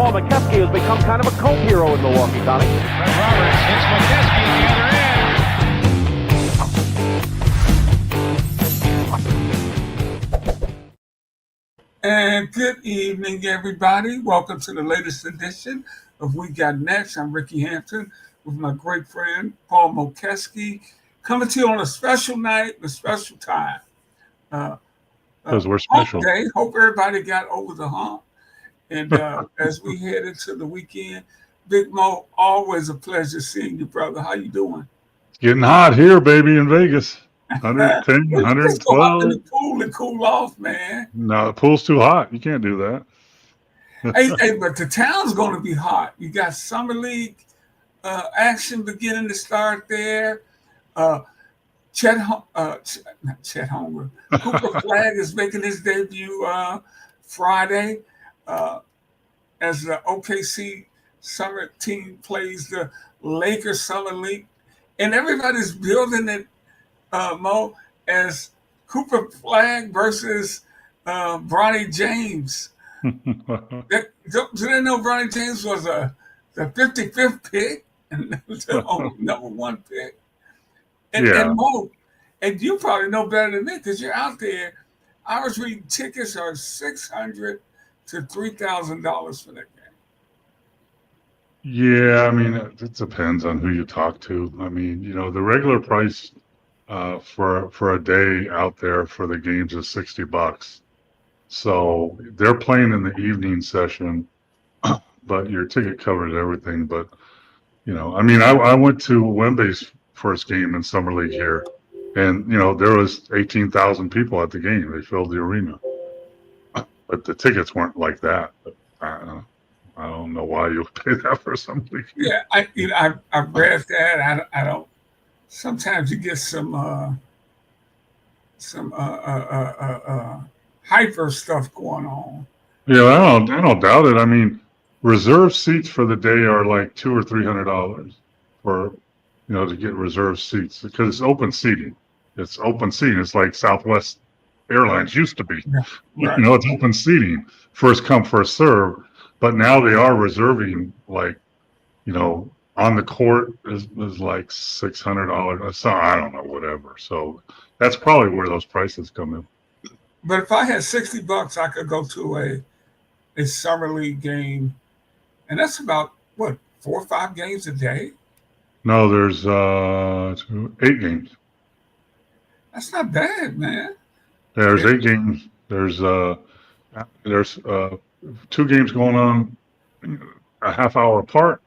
Paul Mokeski has become kind of a cult hero in Milwaukee, Tommy. Fred Roberts hits Mokeski at the other end. And good evening, everybody. Welcome to the latest edition of We Got Next. I'm Rickey Hampton with my great friend, Paul Mokeski, coming to you on a special night, a special time. Because we're special. Day. Hope everybody got over the hump. And as we head into the weekend, Big Mo, always a pleasure seeing you, brother. How you doing? It's getting hot here, baby, in Vegas. 110, 112. Just go out in the pool and cool off, man. No, the pool's too hot. You can't do that. hey, but the town's going to be hot. You got Summer League action beginning to start there. Chet Holmgren. Cooper Flag is making his debut Friday as the OKC summer team plays the Lakers Summer League. And everybody's building it, Mo, as Cooper Flag versus Bronny James. Do they know Bronny James was the 55th pick and the number one pick? And Mo, and you probably know better than me because you're out there. I was reading tickets are $600 to $3,000 for that game. Yeah, I mean, it depends on who you talk to. I mean, you know, the regular price for a day out there for the games is $60. So they're playing in the evening session, but your ticket covers everything. But, you know, I mean, I went to Wemby's first game in Summer League here, and, you know, there was 18,000 people at the game. They filled the arena. But the tickets weren't like that. But I don't know why you would pay that for Summer League. Yeah, I read that. I don't. Sometimes you get some hyper stuff going on. Yeah, I don't doubt it. I mean, reserve seats for the day are like $200 or $300 for, you know, to get reserve seats because it's open seating. It's open seating. It's like Southwest Airlines used to be. Yeah, right. You know, it's open seating, first come, first serve. But now they are reserving, like, you know, on the court is like $600. So I don't know, whatever. So that's probably where those prices come in. But if I had $60, I could go to a Summer League game, and that's about what, 4 or 5 games a day? No, there's 8 games. That's not bad, man. There's 8 games. There's 2 games going on a half hour apart.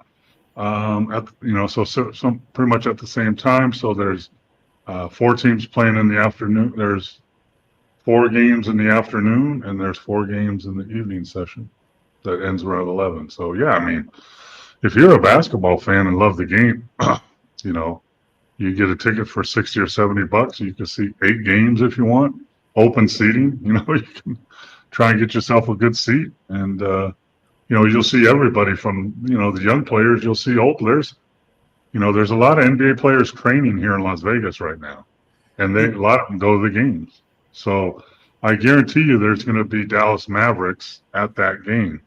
So some pretty much at the same time. So there's 4 teams playing in the afternoon. There's 4 games in the afternoon, and there's 4 games in the evening session that ends around 11. So yeah, I mean, if you're a basketball fan and love the game, you know, you get a ticket for $60 or $70. You can see 8 games if you want. Open seating, you know, you can try and get yourself a good seat, and you know, you'll see everybody from, you know, the young players. You'll see old players. You know, there's a lot of NBA players training here in Las Vegas right now, and a lot of them go to the games. So I guarantee you, there's going to be Dallas Mavericks at that game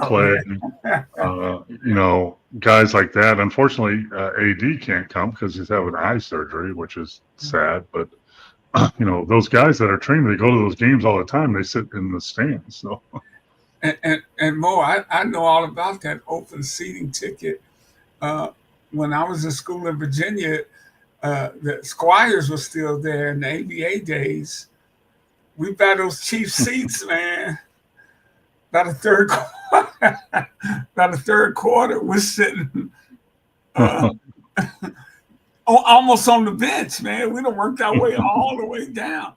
playing. You know, guys like that. Unfortunately, AD can't come because he's having eye surgery, which is sad. But you know, those guys that are training, they go to those games all the time. They sit in the stands. So. And Mo, I know all about that open seating ticket. When I was in school in Virginia, the Squires were still there in the ABA days. We bought those cheap seats, man. About a third quarter, we're sitting almost on the bench, man. We done worked our way all the way down.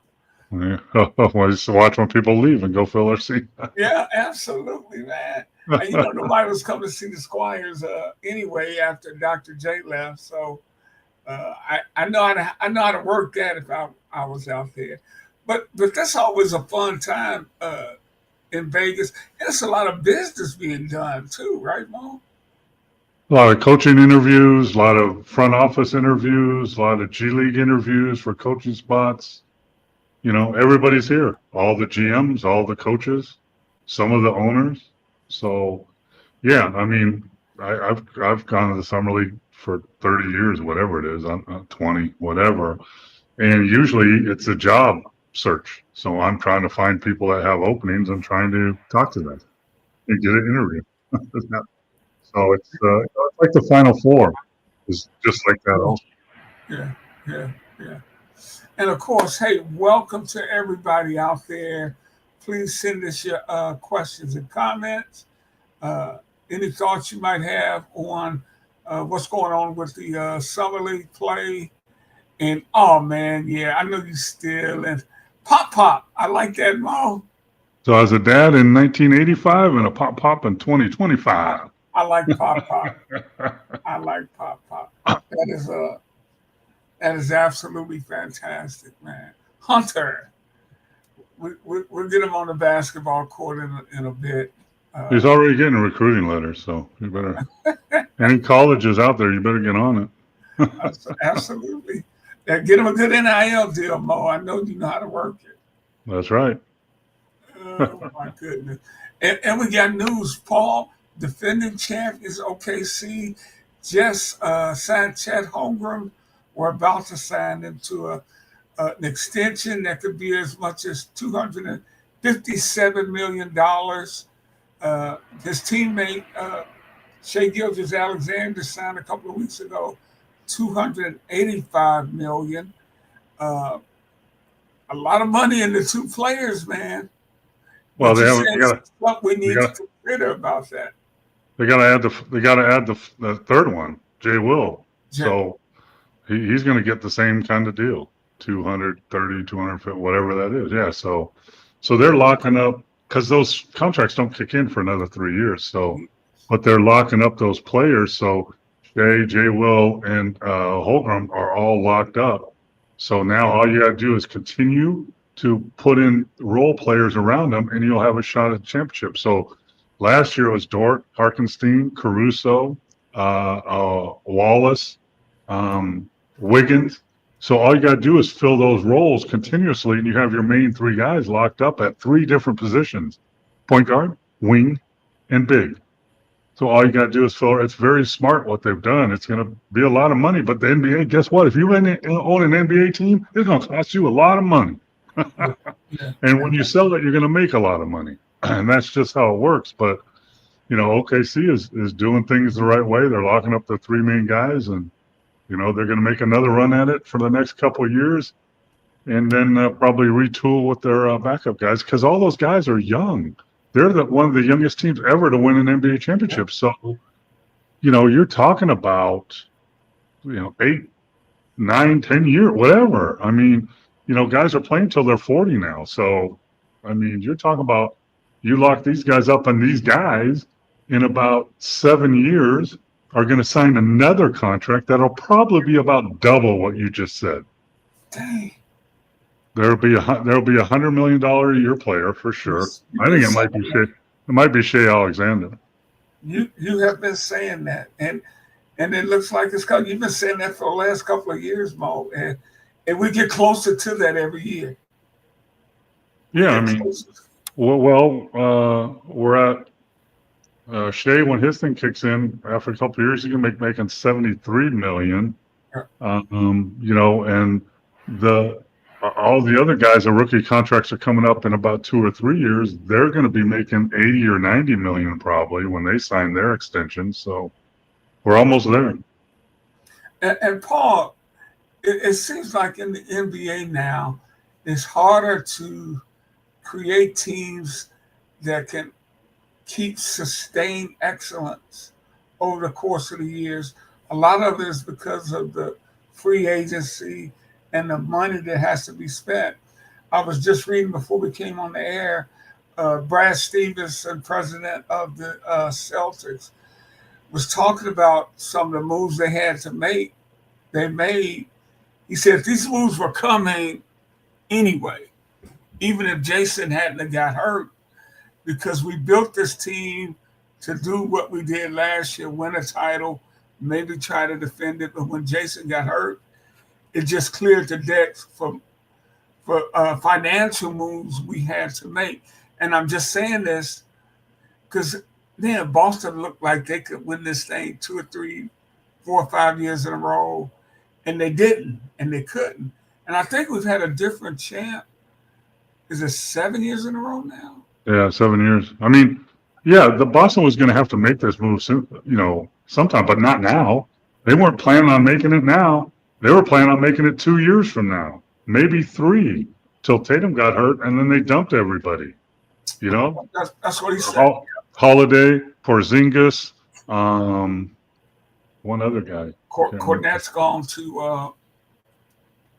Yeah. I used to watch when people leave and go fill their seat. Yeah, absolutely, man. And, you know, nobody was coming to see the Squires anyway after Dr. J left. So I know how to work that if I was out there. But that's always a fun time in Vegas. And it's a lot of business being done too, right, Mo? A lot of coaching interviews, a lot of front office interviews, a lot of G League interviews for coaching spots. You know, everybody's here. All the GMs, all the coaches, some of the owners. So, Yeah, I mean, I've gone to the summer league for 30 years, whatever it is, 20, whatever, and usually it's a job search. So I'm trying to find people that have openings and trying to talk to them and get an interview. So it's like the Final Four is just like that. Also, Yeah, yeah, yeah. And of course, hey, welcome to everybody out there. Please send us your questions and comments. Any thoughts you might have on what's going on with the summer league play. And oh man, yeah, I know you still and pop. I like that, Mo. so as a dad in 1985 and a pop in 2025. I like pop. I like pop. That is absolutely fantastic, man. Hunter, we'll get him on the basketball court in a bit. He's already getting a recruiting letter, so you better. Any colleges out there, you better get on it. Absolutely. Get him a good NIL deal, Mo. I know you know how to work it. That's right. Oh my goodness. And we got news, Paul, defending champions OKC just signed Chet Holmgren. We're about to sign him to an extension that could be as much as $257 million. His teammate, Shai Gilgeous-Alexander, signed a couple of weeks ago, $285 million. A lot of money in the two players, man. Well, What we need to consider about that. They got to add the third one, Jay Will. So he's going to get the same kind of deal, 230, 250, whatever that is. Yeah. So they're locking up because those contracts don't kick in for another 3 years. So, but they're locking up those players. So Jay Will, and Holmgren are all locked up. So now all you got to do is continue to put in role players around them, and you'll have a shot at the championship. So last year it was Dort, Harkenstein, Caruso, Wallace, Wiggins. So all you got to do is fill those roles continuously, and you have your main three guys locked up at three different positions: point guard, wing, and big. So all you got to do is fill. It's very smart what they've done. It's going to be a lot of money, but the NBA, guess what? If you own an NBA team, it's going to cost you a lot of money. And when you sell it, you're going to make a lot of money, and that's just how it works. But OKC is doing things the right way. They're locking up the three main guys, and they're going to make another run at it for the next couple of years, and then probably retool with their backup guys because all those guys are young. They're one of the youngest teams ever to win an NBA championship. So, you're talking about, 8, 9, 10 years, whatever. I mean, guys are playing till they're 40 now. So, I mean, you're talking about you lock these guys up, and these guys in about 7 years are going to sign another contract that'll probably be about double what you just said. Dang. There'll be $100 million a year player for sure. I think it might be Shai Alexander. You have been saying that, and it looks like it's coming. You've been saying that for the last couple of years, Mo, and we get closer to that every year. Yeah, I mean, we're at Shai when his thing kicks in after a couple of years, he's gonna making $73 million. And all the other guys, the rookie contracts are coming up in about 2 or 3 years. They're going to be making 80 or 90 million probably when they sign their extension. So we're almost there. And Paul, it seems like in the NBA now, it's harder to create teams that can keep sustained excellence over the course of the years. A lot of it is because of the free agency and the money that has to be spent. I was just reading before we came on the air, Brad Stevenson, president of the Celtics, was talking about some of the moves they had to make. They made. He said these moves were coming anyway, even if Jason hadn't got hurt, because we built this team to do what we did last year, win a title, maybe try to defend it. But when Jason got hurt, it just cleared the decks for financial moves we had to make. And I'm just saying this because then Boston looked like they could win this thing 2 or 3, 4 or 5 years in a row, and they didn't, and they couldn't. And I think we've had a different champ. Is it 7 years in a row now? Yeah, 7 years. I mean, yeah, the Boston was going to have to make this move soon, sometime, but not now. They weren't planning on making it now. They were planning on making it 2 years from now, maybe 3, till Tatum got hurt, and then they dumped everybody. That's what he said. Holiday, Porzingis, one other guy. Cornette's gone to.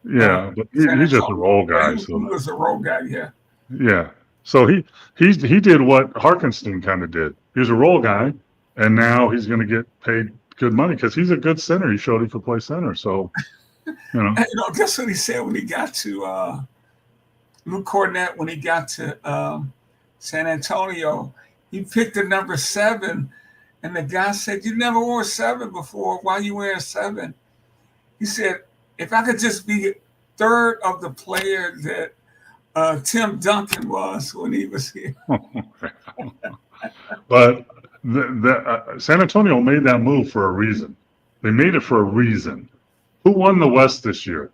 Yeah, but he's just a role guy. He was a role guy, yeah. Yeah. So he did what Harkenstein kind of did. He was a role guy, and now he's going to get paid good money because he's a good center. He showed he could play center. So, guess what he said when he got to Luke Cornette when he got to San Antonio? He picked the number 7, and the guy said, "You never wore 7 before. Why are you wearing 7?" He said, "If I could just be third of the player that Tim Duncan was when he was here." But San Antonio made that move for a reason. They made it for a reason. Who won the West this year?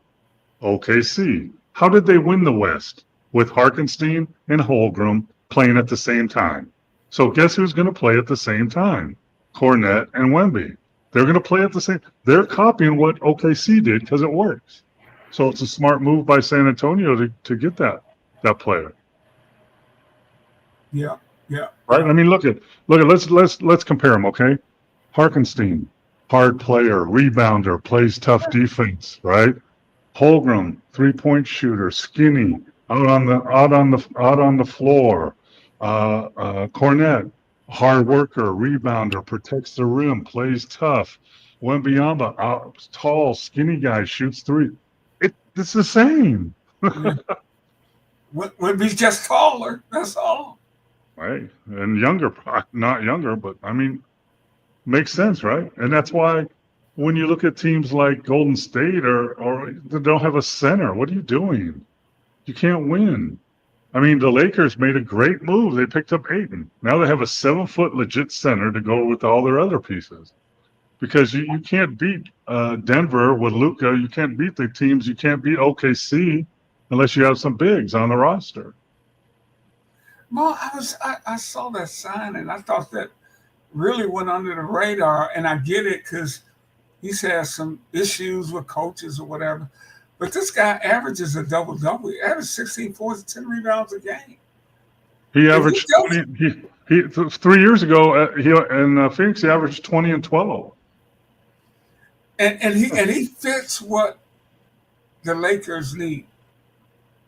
OKC. How did they win the West? With Harkenstein and Holmgren playing at the same time. So guess who's going to play at the same time? Cornette and Wemby. They're going to play at the same. They're copying what OKC did because it works. So it's a smart move by San Antonio to get that player. Yeah. Right. I mean, look at. Let's compare them. Okay. Harkenstein, hard player, rebounder, plays tough defense. Right. Holmgren, 3-point shooter, skinny, out on the floor. Cornette, hard worker, rebounder, protects the rim, plays tough. Wembanyama, tall, skinny guy, shoots 3. It's the same. Wemby's just taller. That's all. Right, and younger, not younger, but I mean, makes sense, right? And that's why when you look at teams like Golden State or they don't have a center, what are you doing? You can't win. I mean, the Lakers made a great move. They picked up Ayton. Now they have a 7-foot legit center to go with all their other pieces. Because you can't beat Denver with Luka. You can't beat the teams. You can't beat OKC unless you have some bigs on the roster. Well, I saw that sign and I thought that really went under the radar. And I get it because he's had some issues with coaches or whatever. But this guy averages a double-double. He averages 16 points and 10 rebounds a game. He averaged 20. He 3 years ago in Phoenix, he averaged 20 and 12. And he fits what the Lakers need.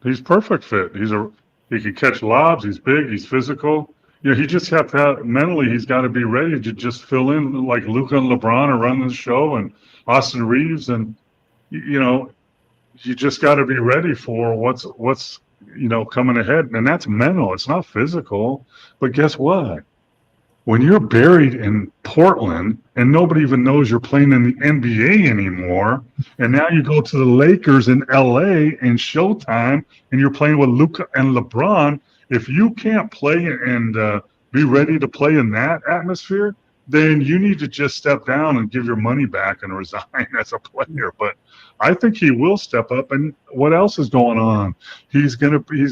He's perfect fit. He can catch lobs. He's big. He's physical. He just have to have, mentally. He's got to be ready to just fill in like Luka and LeBron are running the show, and Austin Reeves, and you just got to be ready for what's coming ahead, and that's mental. It's not physical. But guess what? When you're buried in Portland and nobody even knows you're playing in the NBA anymore, and now you go to the Lakers in LA in Showtime and you're playing with Luka and LeBron, if you can't play and be ready to play in that atmosphere, then you need to just step down and give your money back and resign as a player. But I think he will step up. And what else is going on? He's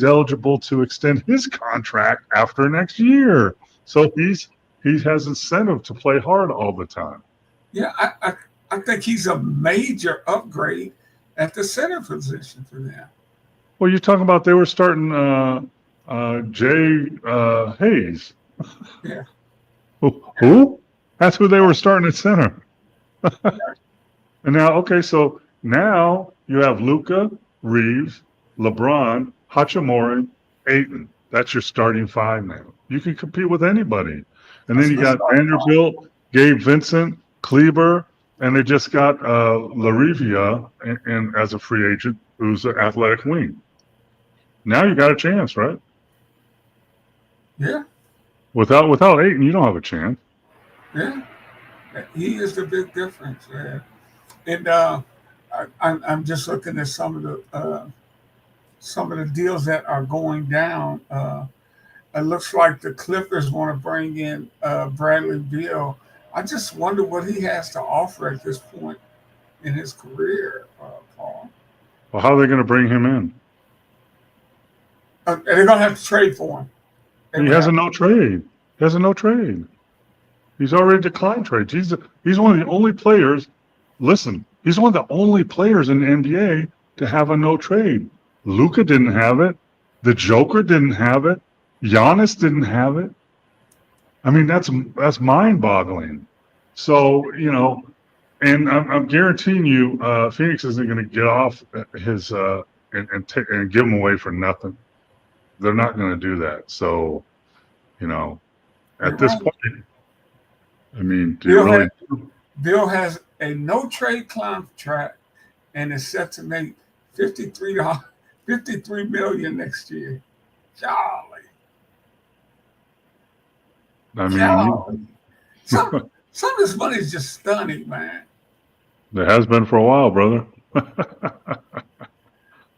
eligible to extend his contract after next year. So he has incentive to play hard all the time. Yeah, I think he's a major upgrade at the center position for them. Well, you're talking about they were starting Jay Hayes. Yeah. Who? That's who they were starting at center. And so now you have Luka, Reeves, LeBron, Hachimura, Ayton. That's your starting 5 now. You can compete with anybody. And then you got Vanderbilt, Gabe Vincent, Kleber, and they just got Larivia and as a free agent who's an athletic wing. Now you got a chance, right? Yeah. Without Ayton, you don't have a chance. Yeah. He is the big difference, man. And I'm just looking at some of the deals that are going down. It looks like the Clippers want to bring in Bradley Beal. I just wonder what he has to offer at this point in his career, Paul. Well, how are they going to bring him in? They're going to have to trade for him. He has a no trade. He has a no trade. He's already declined trades. He's one of the only players. Listen, he's one of the only players in the NBA to have a no trade. Luka didn't have it. The Joker didn't have it. Giannis didn't have it. I mean, that's mind-boggling. So, you know, and I'm guaranteeing you, Phoenix isn't going to get off his and give him away for nothing. They're not going to do that. So, you know, at this point, I mean, Bill has a no-trade contract and is set to make $53 million next year. Golly. I mean, some of this money is just stunning, man. It has been for a while, brother.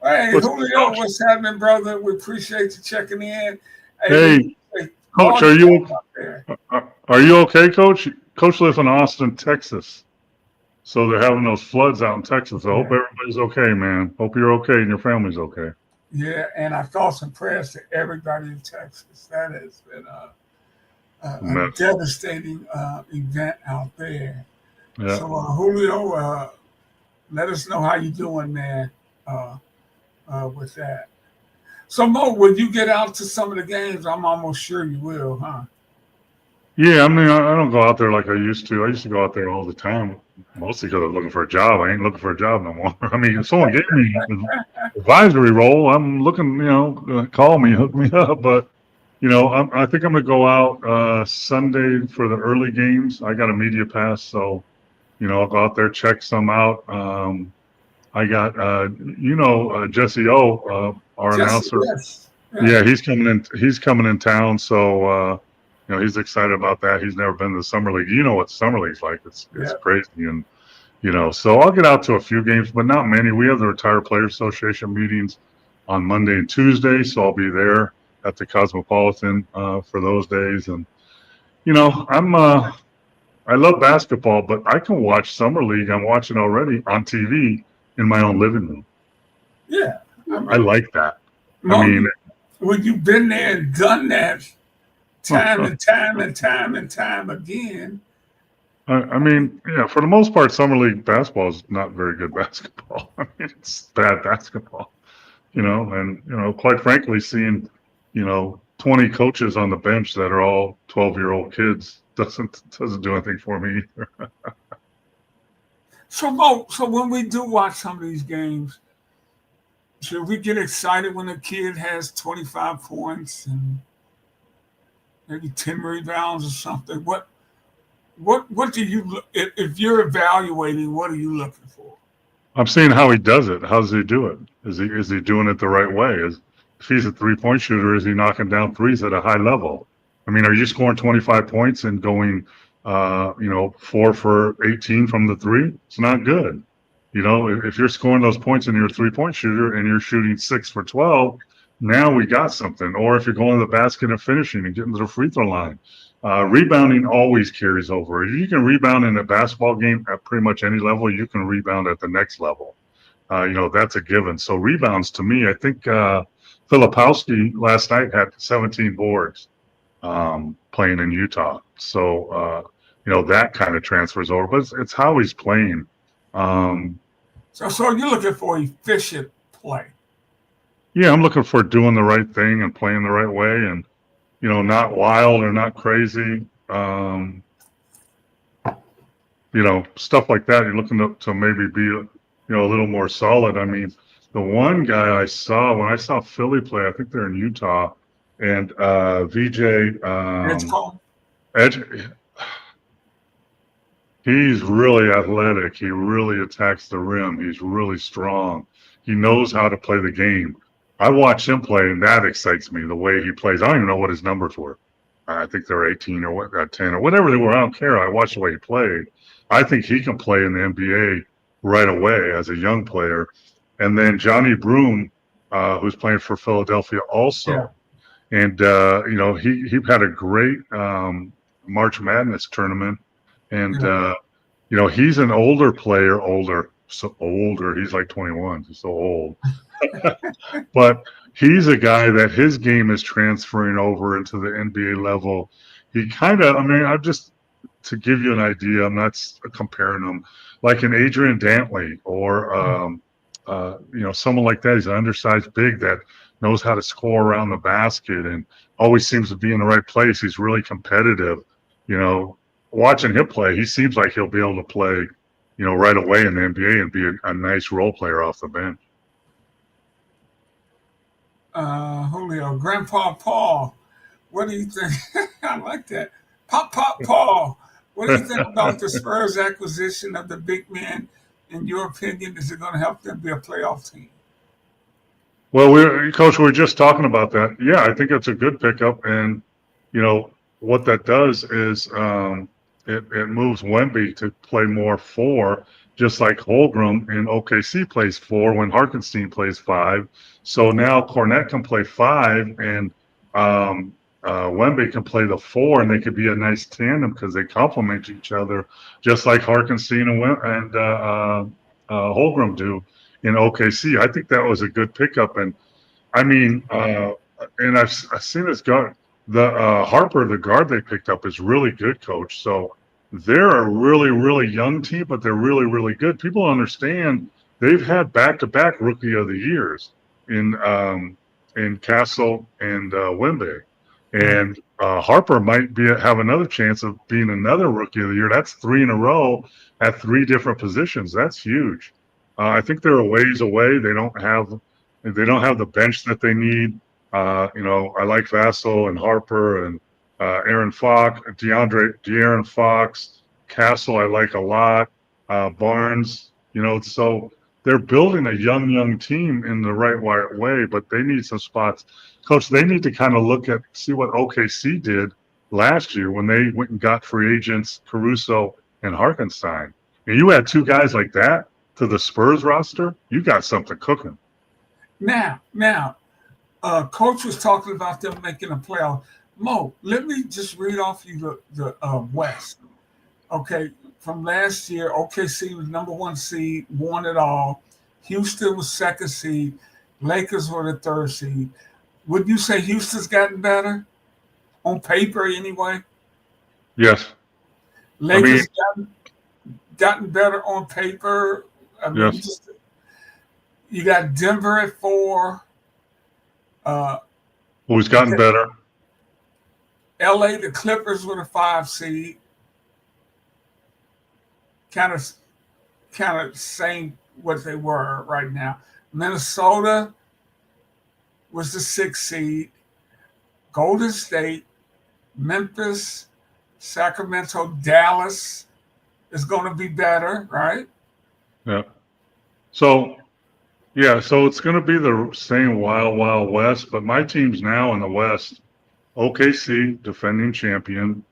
Hey, Julio, what's happening, brother? We appreciate you checking in. Hey, Coach, are you okay, Coach? Coach lives in Austin, Texas. So they're having those floods out in Texas. I hope everybody's okay, man. Hope you're okay and your family's okay. Yeah, and our thoughts and prayers to everybody in Texas. That has been a devastating event out there. Yeah. So, Julio, let us know how you're doing, man, with that. So, Mo, when you get out to some of the games, I'm almost sure you will, huh? Yeah, I mean, I don't go out there like I used to. I used to go out there all the time, mostly because I was looking for a job. I ain't looking for a job no more. I mean, if someone gave me an advisory role, I'm looking, you know, call me, hook me up. But, you know, I think I'm going to go out Sunday for the early games. I got a media pass, so, you know, I'll go out there, check some out. I got, Jesse O, our announcer. Yes. Yeah, he's coming in town, so you know, he's excited about that. He's never been to the summer league. You know what summer league's like? It's crazy, and you know. So I'll get out to a few games, but not many. We have the Retired Players Association meetings on Monday and Tuesday, so I'll be there at the Cosmopolitan for those days. And you know, I love basketball, but I can watch summer league. I'm watching already on TV in my own living room. Yeah, I like that. Well, I mean, when you've been there and done that. Time and time again. I mean, yeah, for the most part, summer league basketball is not very good basketball. I mean, it's bad basketball, you know, and, you know, quite frankly, seeing, you know, 20 coaches on the bench that are all 12-year-old kids doesn't do anything for me either. So, Mo, when we do watch some of these games, should we get excited when a kid has 25 points and maybe 10 rebounds or something? What do you, if you're evaluating, what are you looking for? I'm seeing how he does it. How does he do it? Is he doing it the right way? If he's a 3-point shooter, is he knocking down threes at a high level? I mean, are you scoring 25 points and going, 4 for 18 from the three? It's not good. You know, if you're scoring those points and you're a 3-point shooter and you're shooting 6 for 12, now we got something. Or if you're going to the basket and finishing and getting to the free throw line, rebounding always carries over. If you can rebound in a basketball game at pretty much any level, you can rebound at the next level. You know, that's a given. So rebounds to me, I think Filipowski last night had 17 boards playing in Utah. So, you know, that kind of transfers over. But it's how he's playing. So you're looking for efficient play. Yeah, I'm looking for doing the right thing and playing the right way and, you know, not wild or not crazy. You know, stuff like that. You're looking to maybe be, you know, a little more solid. I mean, the one guy I saw, when I saw Philly play, I think they're in Utah, and VJ Edge, he's really athletic. He really attacks the rim. He's really strong. He knows how to play the game. I watch him play, and that excites me, the way he plays. I don't even know what his numbers were. I think they're 18 or 10 or whatever they were. I don't care. I watched the way he played. I think he can play in the NBA right away as a young player. And then Johnny Broom, who's playing for Philadelphia also. And he had a great March Madness tournament, and he's an older player, so older. He's like 21. He's so old, but he's a guy that his game is transferring over into the NBA level. He kind of, I mean, I'm just to give you an idea. I'm not comparing him like an Adrian Dantley or someone like that. He's an undersized big that knows how to score around the basket and always seems to be in the right place. He's really competitive. Watching him play, he seems like he'll be able to play, right away in the NBA and be a nice role player off the bench. Julio, Grandpa Paul, what do you think? I like that. Pop Paul, what do you think about the Spurs acquisition of the big man? In your opinion, is it going to help them be a playoff team? Well, Coach, we're just talking about that. Yeah, I think it's a good pickup, and what that does is it moves Wemby to play more 4, just like Holmgren in OKC plays 4 when Hartenstein plays 5. So now Cornette can play 5, and Wemby can play the 4, and they could be a nice tandem because they complement each other, just like Hartenstein and Holmgren do in OKC. I think that was a good pickup, and I mean, and I've seen this guard, the Harper, the guard they picked up is really good, Coach. So they're a really, really young team, but they're really, really good. People understand they've had back-to-back Rookie of the Years in Castle and Wemby. And Harper might have another chance of being another Rookie of the Year. That's 3 in a row at 3 different positions. That's huge. I think they're a ways away. They don't have the bench that they need. I like Vassell and Harper and Aaron Fox, De'Aaron Fox, Castle. I like a lot. Barnes. So they're building a young team in the right way, but they need some spots. Coach, they need to kind of see what OKC did last year when they went and got free agents Caruso and Hartenstein. And you add 2 guys like that to the Spurs roster, you got something cooking. Now, Coach was talking about them making a playoff. Mo, let me just read off you the West. Okay, from last year, OKC was number 1 seed, won it all. Houston was 2nd seed. Lakers were the 3rd seed. Would you say Houston's gotten better? On paper, anyway? Yes. Lakers gotten better on paper. Yes. You got Denver at 4. Who's gotten better? LA, the Clippers were the 5 seed. Kind of same what they were right now. Minnesota was the 6th seed. Golden State, Memphis, Sacramento, Dallas is going to be better, right? Yeah. So it's going to be the same Wild West, but my team's now in the West. OKC, defending champion.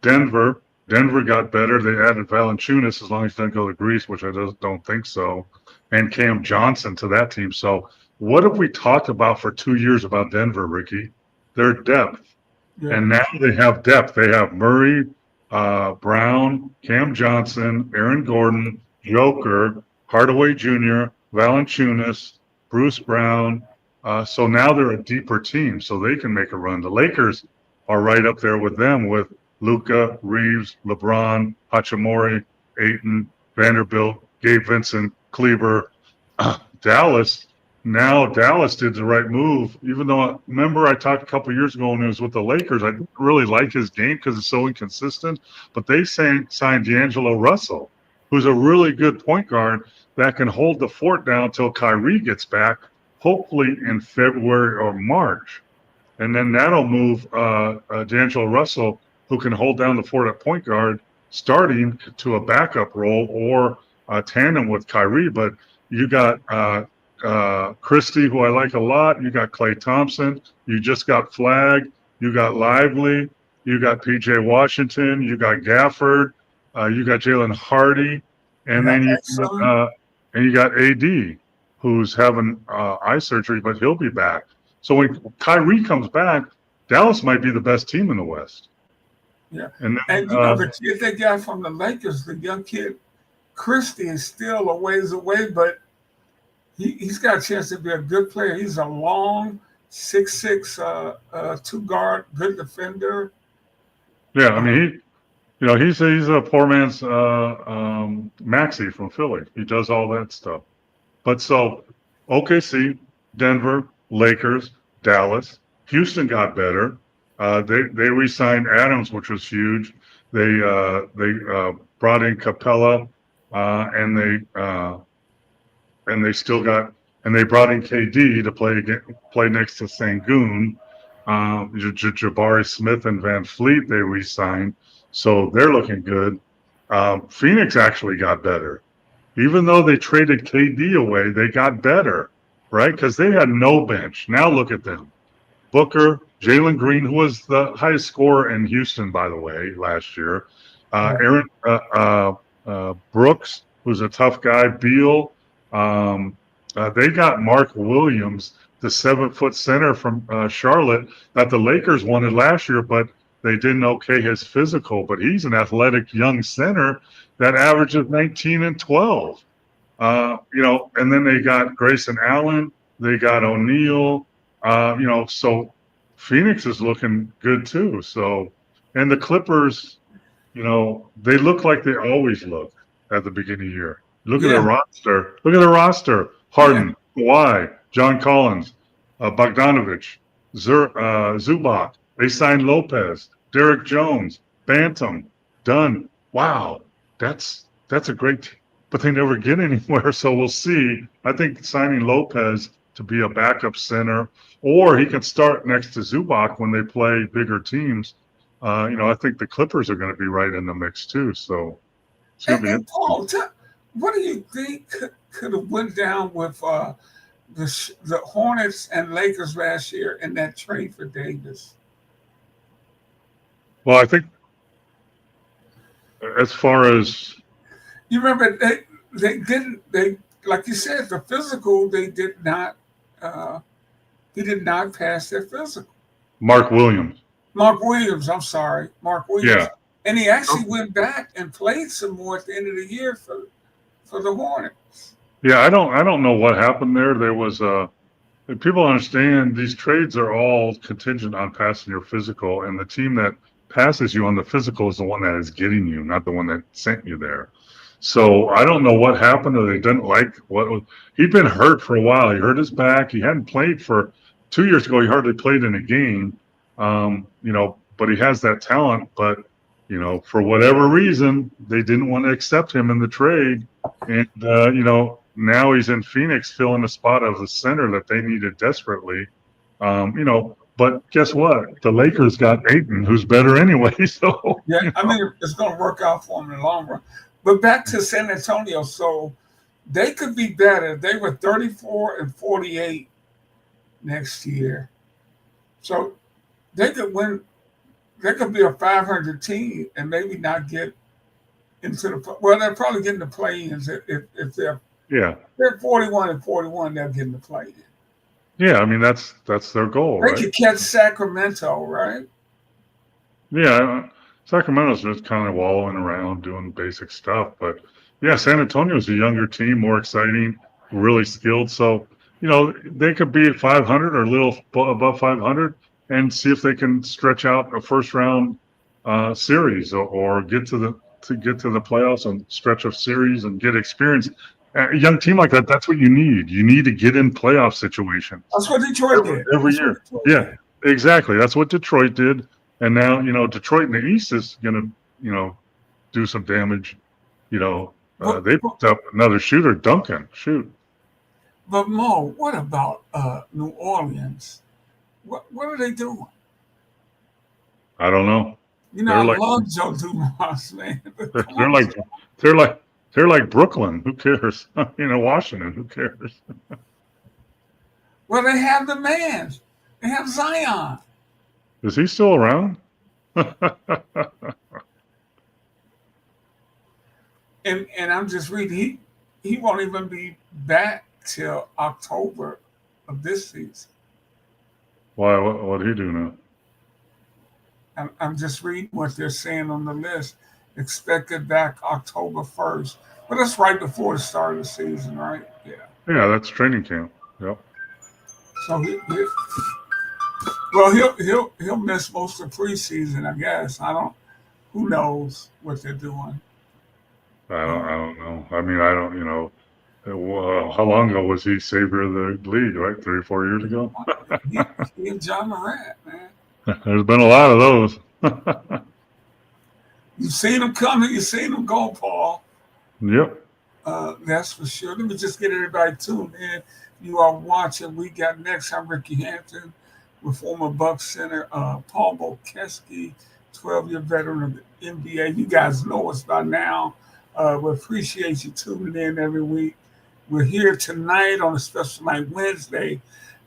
Denver got better. They added Valanciunas, as long as he doesn't go to Greece, which I don't think so, and Cam Johnson to that team. So what have we talked about for 2 years about Denver, Ricky? Their depth. Yeah. And now they have depth. They have Murray, Brown, Cam Johnson, Aaron Gordon, Joker, Hardaway Jr., Valanciunas, Bruce Brown. So now they're a deeper team, so they can make a run. The Lakers are right up there with them, with Luka, Reeves, LeBron, Hachimura, Ayton, Vanderbilt, Gabe Vincent, Kleber. Dallas did the right move, even though, remember I talked a couple of years ago when he was with the Lakers, I didn't really like his game because it's so inconsistent, but they signed D'Angelo Russell, who's a really good point guard that can hold the fort down until Kyrie gets back, hopefully in February or March. And then that'll move D'Angelo Russell, who can hold down the fort at point guard, starting to a backup role or a tandem with Kyrie. But you got Christie, who I like a lot. You got Klay Thompson. You just got Flagg. You got Lively. You got P.J. Washington. You got Gafford. You got Jalen Hardy. And then you got AD, who's having eye surgery, but he'll be back. So when Kyrie comes back, Dallas might be the best team in the West. Yeah. And then, the kid they got from the Lakers, the young kid, Christie, is still a ways away, but he's got a chance to be a good player. He's a long 6'6", two guard, good defender. yeah, I mean, he's a poor man's Maxey from Philly. He does all that stuff. But so OKC, Denver, Lakers, Dallas, Houston got better. They re-signed Adams, which was huge. They brought in Capella, and they brought in KD to play next to Sengun. Jabari Smith and Van Fleet they re-signed, so they're looking good. Phoenix actually got better. Even though they traded KD away, they got better, right? Because they had no bench. Now look at them. Booker, Jalen Green, who was the highest scorer in Houston, by the way, last year. Aaron Brooks, who's a tough guy. Beal. They got Mark Williams, the 7-foot center from Charlotte that the Lakers wanted last year, but they didn't okay his physical. But he's an athletic young center that averages 19 and 12. And then they got Grayson Allen. They got O'Neal. So Phoenix is looking good too. So, and the Clippers, they look like they always look at the beginning of the year. Look at their roster. Look at their roster. Harden, Kawhi, John Collins, Bogdanovich, Zubac. They signed Lopez, Derek Jones, Bantam, Dunn. Wow, that's a great team. But they never get anywhere, so we'll see. I think signing Lopez to be a backup center, or he can start next to Zubac when they play bigger teams. I think the Clippers are going to be right in the mix too. So it's going to be interesting. Paul, what do you think could have went down with the Hornets and Lakers last year in that trade for Davis? Well, I think as far as you remember, they like you said, the physical they did not. He did not pass their physical. Mark Williams. I'm sorry, Mark Williams. Yeah. And he actually went back and played some more at the end of the year for the Hornets. Yeah, I don't know what happened there. There was people understand these trades are all contingent on passing your physical, and the team that passes you on the physical is the one that is getting you, not the one that sent you there. So I don't know what happened, or they didn't like what was. He'd been hurt for a while. He hurt his back. He hadn't played for 2 years ago. He hardly played in a game, but he has that talent. But for whatever reason, they didn't want to accept him in the trade, and now he's in Phoenix filling the spot of the center that they needed desperately. But guess what? The Lakers got Ayton, who's better anyway. So yeah, I mean, it's going to work out for him in the long run. But back to San Antonio, so they could be better. They were 34-48 next year, so they could win. They could be a 500 team and maybe not get into the. Well, they'll probably get in the play-ins if they're 41-41. They'll get in the play-in. Yeah, I mean that's their goal, They right? could catch Sacramento, right? Yeah, Sacramento's just kind of wallowing around doing basic stuff, but yeah, San Antonio's a younger team, more exciting, really skilled. So they could be at 500 or a little above 500, and see if they can stretch out a first round series or get to the playoffs and stretch a series and get experience. A young team like that, that's what you need. You need to get in playoff situations. That's what Detroit did. Every year. Yeah, exactly. That's what Detroit did. And now, Detroit in the East is going to, do some damage. They picked up another shooter, Duncan. Shoot. But Mo, what about New Orleans? What are they doing? I don't know. I love Joe Dumars, man. They're like Brooklyn. Who cares? Washington. Who cares? Well, they have the man. They have Zion. Is he still around? And I'm just reading. He won't even be back till October of this season. Why? What did he do now? I'm just reading what they're saying on the list. Expected back October 1st. But that's right before the start of the season, right? Yeah. Yeah, that's training camp. Yep. So he'll miss most of preseason, I guess. Who knows what they're doing. I don't know. I mean, I don't. How long ago was he savior of the league? Right, 3 or 4 years ago. he and John Morant, man. There's been a lot of those. You've seen them coming. You've seen them go, Paul. Yep. That's for sure. Let me just get everybody tuned in. You are watching. We got next. I'm Rickey Hampton with former Bucks center Paul Mokeski, 12-year veteran of the NBA. You guys know us by now. We appreciate you tuning in every week. We're here tonight on a special night Wednesday,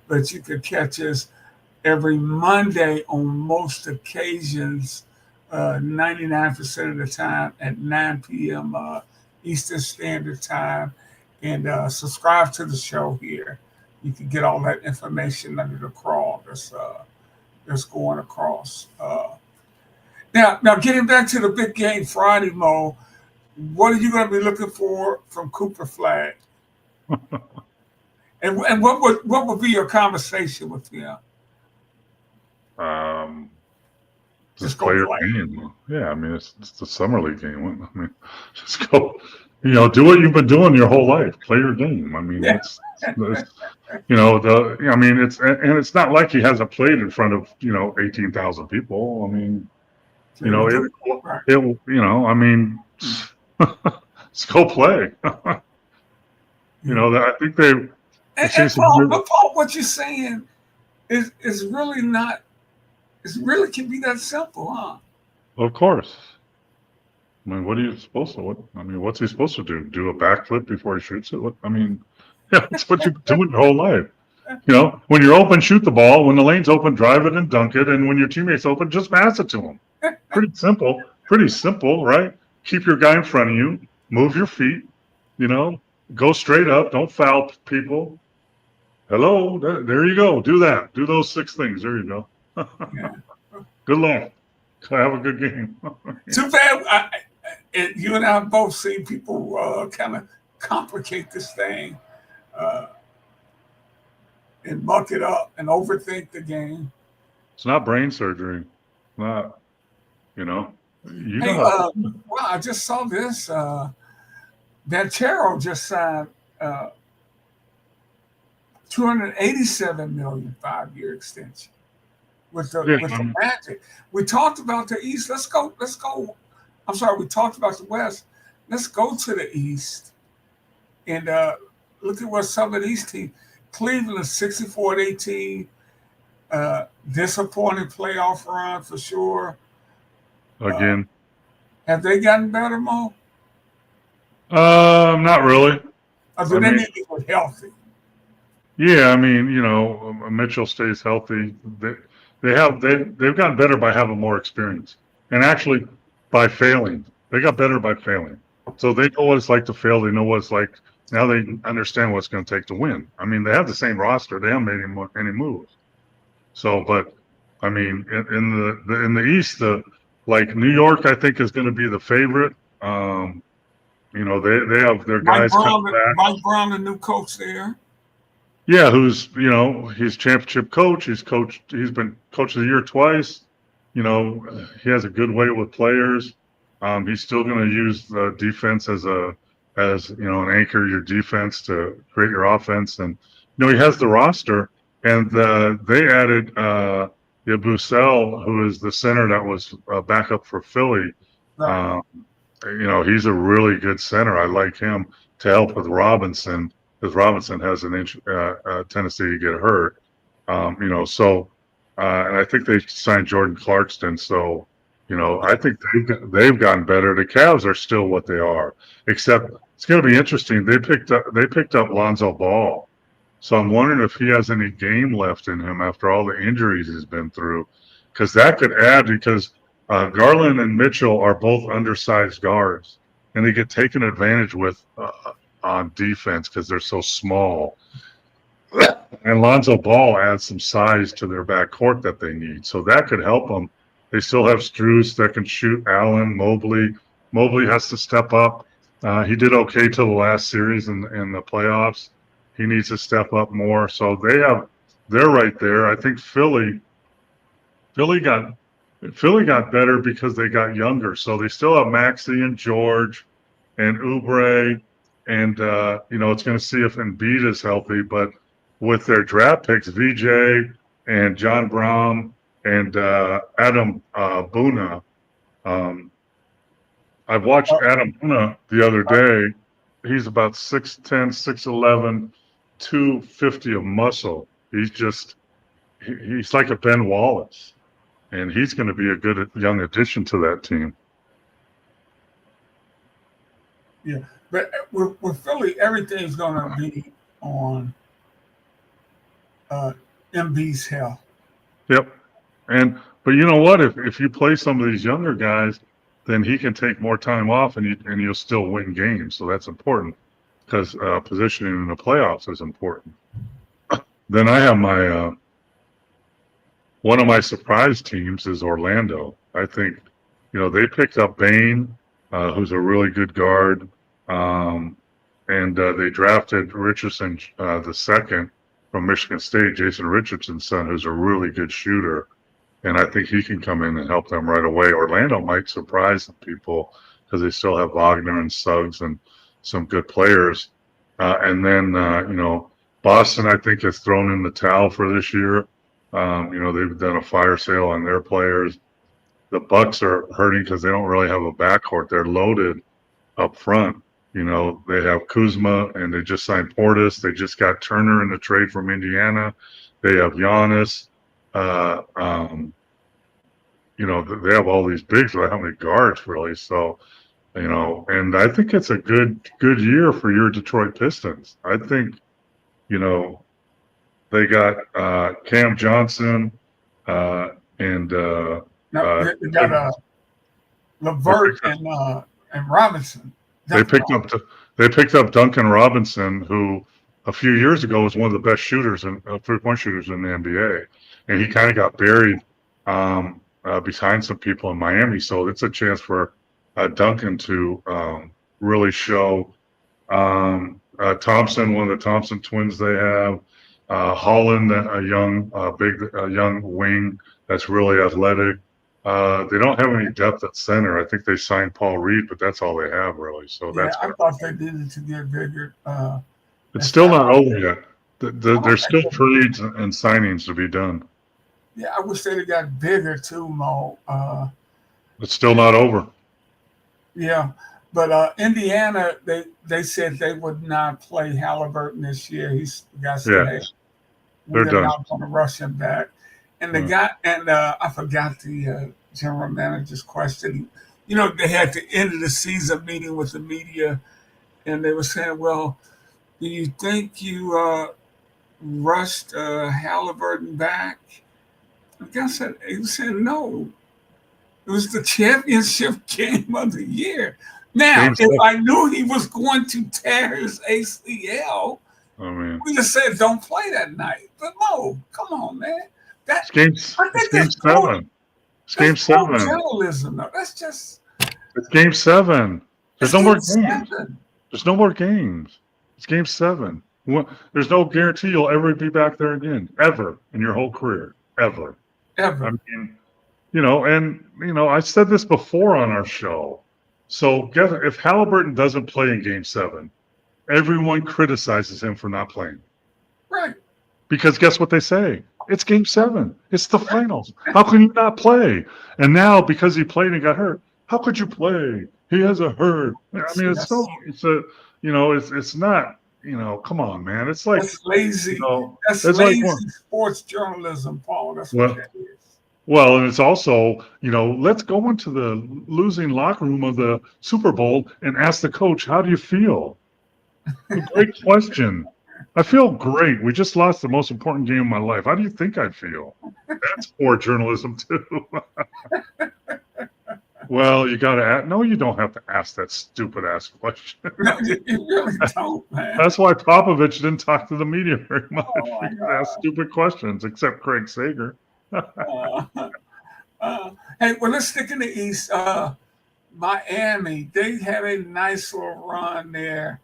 but you can catch us every Monday on most occasions, 99% of the time at 9 p.m. Eastern Standard Time. And subscribe to the show here. You can get all that information under the crawl that's going across. Now, getting back to the big game Friday, Mo, what are you going to be looking for from Cooper Flag? and what would be your conversation with him? Just play your game. Yeah, I mean, it's the summer league game. I mean, just go, do what you've been doing your whole life. Play your game. I mean, it's it's not like he hasn't played in front of 18,000 people. I mean, let's go play. I think they. And Paul, what you're saying is really not. It really can be that simple, huh? Of course. I mean, what are you supposed to? What's he supposed to do? Do a backflip before he shoots it? That's what you've been doing your whole life. When you're open, shoot the ball. When the lane's open, drive it and dunk it. And when your teammate's open, just pass it to him. Pretty simple, right? Keep your guy in front of you. Move your feet. Go straight up. Don't foul people. Hello, there you go. Do that. Do those 6 things. There you go. Yeah. Good luck. Have a good game. Too bad. You and I have both seen people kind of complicate this thing and muck it up and overthink the game. It's not brain surgery. Not, Well, I just saw this. Banchero just signed $287 million 5-year extension with the Magic. We talked about the East. Let's go. I'm sorry, we talked about the West. Let's go to the East and look at what some of these teams. Cleveland 64-18. Disappointing playoff run for sure. Again. Have they gotten better, Mo? Not really. They need to get healthy. Yeah, Mitchell stays healthy. They've gotten better by having more experience, and actually by failing. They got better by failing. So they know what it's like to fail. They know what it's like. Now they understand what it's going to take to win. They have the same roster. They haven't made any moves. So, but in the East, New York, I think is going to be the favorite. They have their guys coming back. Mike Brown, the new coach there. Yeah, who's he's championship coach. He's been coach of the year twice. He has a good way with players. He's still going to use the defense as an anchor, your defense to create your offense. And he has the roster, and they added Yabusele, who is the center that was backup for Philly. Right. He's a really good center. I like him to help with Robinson, because Robinson has a tendency to get hurt. And I think they signed Jordan Clarkson. So, I think they've gotten better. The Cavs are still what they are, except it's going to be interesting. They picked up Lonzo Ball. So I'm wondering if he has any game left in him after all the injuries he's been through, because that could add, because Garland and Mitchell are both undersized guards, and they get taken advantage with on defense because they're so small. And Lonzo Ball adds some size to their backcourt that they need. So that could help them. They still have Strus that can shoot, Allen, Mobley. Mobley has to step up. He did okay till the last series in the playoffs. He needs to step up more. So they're right there. I think Philly got better because they got younger. So they still have Maxey and George and Oubre. And, it's going to see if Embiid is healthy. But with their draft picks, VJ and John Brown and Adam Boona, I've watched Adam Boona the other day. He's about 6'10", 6'11", 250 of muscle. He's like a Ben Wallace. And he's going to be a good young addition to that team. Yeah, but with Philly, everything's going to be on Embiid's health. Yep. But you know what? If you play some of these younger guys, then he can take more time off, and you'll still win games. So that's important because positioning in the playoffs is important. Then I have my one of my surprise teams is Orlando. I think they picked up Bane, who's a really good guard, and they drafted Richardson the second from Michigan State, Jason Richardson's son, who's a really good shooter. And I think he can come in and help them right away. Orlando might surprise some people because they still have Wagner and Suggs and some good players. And then, Boston, I think, has thrown in the towel for this year. They've done a fire sale on their players. The Bucks are hurting because they don't really have a backcourt. They're loaded up front. They have Kuzma, and they just signed Portis. They just got Turner in the trade from Indiana. They have Giannis. They have all these bigs, but how many guards really? So, and I think it's a good year for your Detroit Pistons. I think, they got Cam Johnson and they got LeVert and Robinson. They picked up Duncan Robinson, who a few years ago was one of the best shooters and three-point shooters in the NBA, and he kind of got buried behind some people in Miami. So it's a chance for Duncan to really show. Thompson, one of the Thompson twins, they have Holland, a young wing that's really athletic. They don't have any depth at center. I think they signed Paul Reed, but that's all they have really. So I thought they needed to get bigger. It's still not over yet. There's still trades and signings to be done. Yeah, I wish they'd have got bigger too, Mo. It's still not over. Yeah, but Indiana, they said they would not play Halliburton this year. They're not going to rush him back. And I forgot the general manager's question. They had the end of the season meeting with the media, and they were saying, "Well, do you think you rushed Halliburton back?" The guy said, "He said no. It was the championship game of the year." Now, if I knew he was going to tear his ACL, we just said don't play that night. But no, come on, man. It's game 7. It's game 7. Journalism, though. It's game 7. There's no more games. There's no more games. It's game 7. There's no guarantee you'll ever be back there again, ever in your whole career, ever. I mean, I said this before on our show. So if Halliburton doesn't play in game 7, everyone criticizes him for not playing. Right. Because guess what they say? It's game 7. It's the finals. How can you not play? And now because he played and got hurt, how could you play? He has a hurt. I mean, it's not, come on, man. It's like that's lazy. That's lazy sports journalism, Paul. That's what that is. Well, and it's also, let's go into the losing locker room of the Super Bowl and ask the coach, how do you feel? Great question. I feel great. We just lost the most important game of my life. How do you think I feel? That's poor journalism, too. Well, you got to ask. No, you don't have to ask that stupid ass question. No, you really don't, man. That's why Popovich didn't talk to the media very much. Oh, my He could ask stupid questions, except Craig Sager. Hey, well, let's stick in the East. Miami, they had a nice little run there,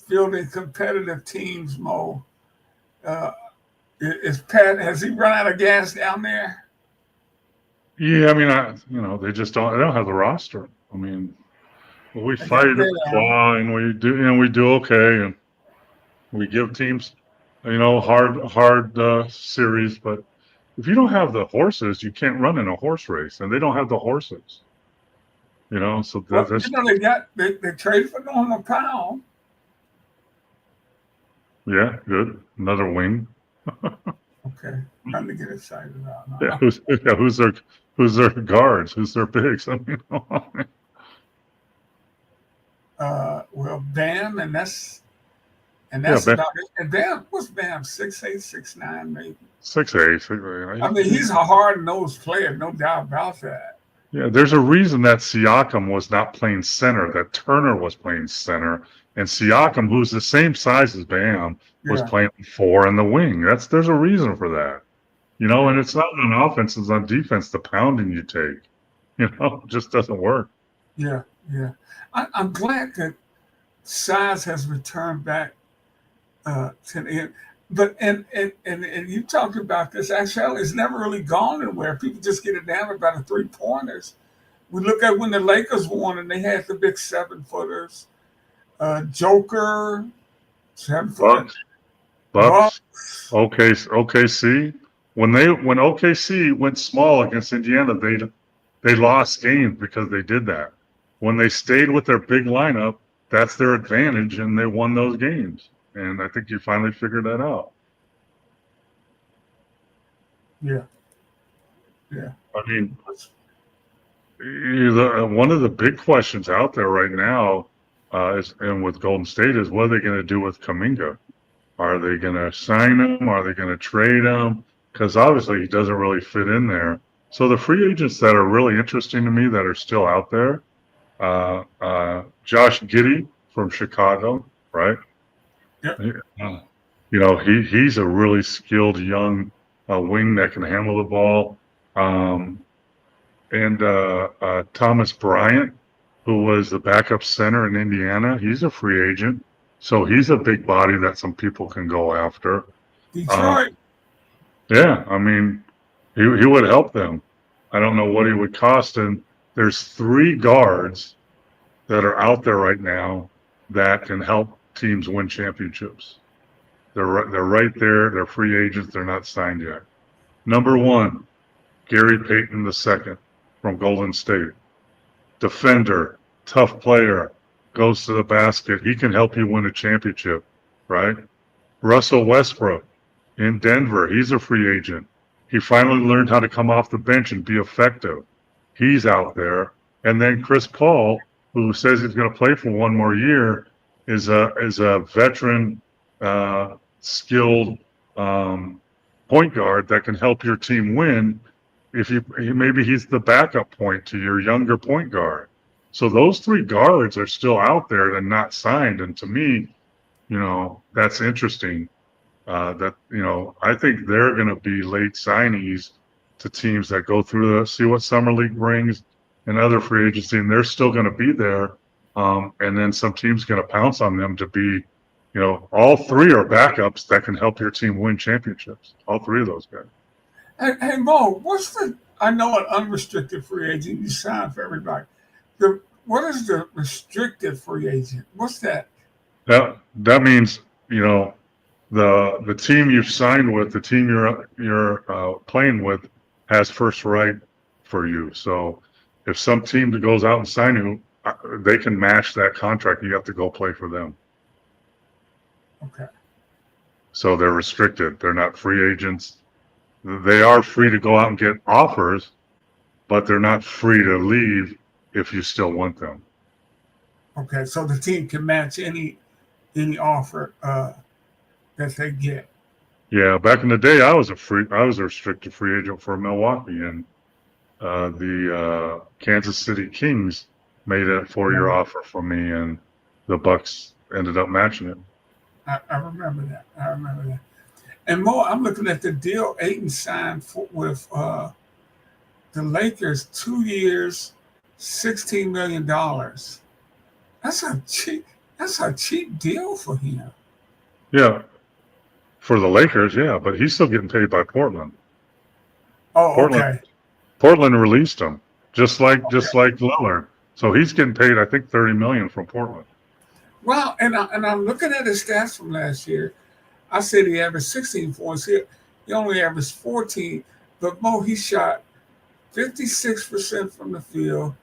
fielding competitive teams. Mo, is Pat? Has he run out of gas down there? Yeah, I mean, they just don't. They don't have the roster. I mean, we fight and claw, and we do okay, and we give teams, hard series. But if you don't have the horses, you can't run in a horse race, and they don't have the horses. So that's they traded for Norman Powell. Yeah, good. Another wing. Okay, nothing to get excited about. No. Yeah, who's their guards? Who's their bigs? I mean, well, Bam, and that's Bam. about it. And Bam, what's Bam? 6'8", 6'9", maybe. 6'8". I mean, he's a hard-nosed player, no doubt about that. Yeah, there's a reason that Siakam was not playing center, that Turner was playing center, and Siakam, who's the same size as Bam, was playing 4 in the wing. There's a reason for that. And it's not on offense, it's on defense, the pounding you take. It just doesn't work. Yeah. I'm glad that size has returned back to the end. But and you talked about this. Actually, it's never really gone anywhere. People just get it down about the 3-pointers. We look at when the Lakers won and they had the big 7-footers. Joker, 7-foot. Bucks. OKC. When OKC went small against Indiana, they lost games because they did that. When they stayed with their big lineup, that's their advantage, and they won those games. And I think you finally figured that out. Yeah. I mean, one of the big questions out there right now, and with Golden State, is what are they going to do with Kuminga? Are they going to sign him? Are they going to trade him? Because obviously he doesn't really fit in there. So the free agents that are really interesting to me that are still out there, Josh Giddey from Chicago, right? Yeah. He's a really skilled young wing that can handle the ball. And Thomas Bryant, who was the backup center in Indiana, he's a free agent. So he's a big body that some people can go after. Detroit. Yeah, I mean, he would help them. I don't know what he would cost. And there's 3 guards that are out there right now that can help teams win championships. They're right there. They're free agents. They're not signed yet. Number 1, Gary Payton II from Golden State. Defender, tough player, goes to the basket. He can help you win a championship, right? Russell Westbrook in Denver. He's a free agent. He finally learned how to come off the bench and be effective. He's out there. And then Chris Paul, who says he's going to play for 1 more year, is a veteran, skilled point guard that can help your team win. Maybe he's the backup point to your younger point guard. So those 3 guards are still out there and not signed. And to me, that's interesting. I think they're going to be late signees to teams that go through see what summer league brings and other free agency, and they're still going to be there. And then some teams going to pounce on them to be, all 3 are backups that can help your team win championships. All 3 of those guys. Hey Mo, I know an unrestricted free agent you sign for everybody. What is the restricted free agent? What's that? That means, the team you've signed with, the team you're playing with, has first right for you. So if some team that goes out and sign you, they can match that contract. You have to go play for them. Okay. So they're restricted. They're not free agents. They are free to go out and get offers, but they're not free to leave if you still want them. Okay, so the team can match any offer that they get. Yeah, back in the day, I was a restricted free agent for Milwaukee, and the Kansas City Kings made a 4-year offer for me, and the Bucks ended up matching it. I remember that. And Mo, I'm looking at the deal Ayton signed with the Lakers, 2 years, $16 million. That's a cheap deal for him. Yeah, for the Lakers, yeah, but he's still getting paid by Portland. Oh, Portland, okay. Portland released him, just like Lillard. So he's getting paid, I think, $30 million from Portland. Well, and I'm looking at his stats from last year. I said he averaged 16 points. He only averaged 14, but Mo, he shot 56% from the field,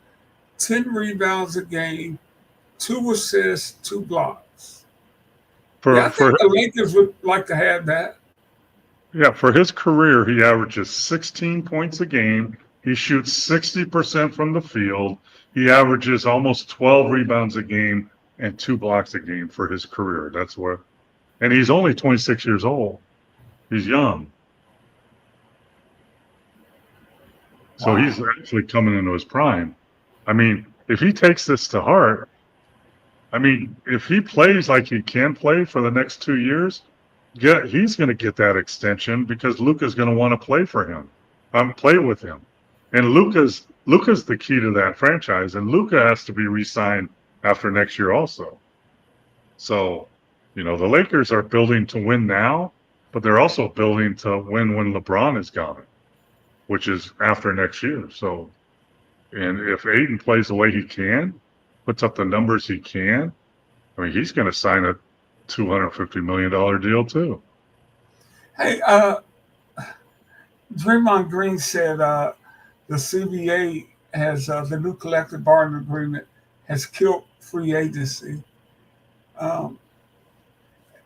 10 rebounds a game, 2 assists, 2 blocks. I think the Lakers would like to have that. Yeah, for his career, he averages 16 points a game. He shoots 60% from the field. He averages almost 12 rebounds a game and 2 blocks a game for his career. And he's only 26 years old. He's young. So he's actually coming into his prime. I mean, if he takes this to heart, I mean, if he plays like he can play for the next 2 years, he's going to get that extension because Luka's going to want to play for him, play with him. And Luka's the key to that franchise, and Luka has to be re-signed after next year also. So, the Lakers are building to win now, but they're also building to win when LeBron is gone, which is after next year. So, and if Ayton plays the way he can, puts up the numbers he can, I mean, he's going to sign a $250 million deal too. Hey, Draymond Green said the CBA has the new collective bargaining agreement has killed free agency.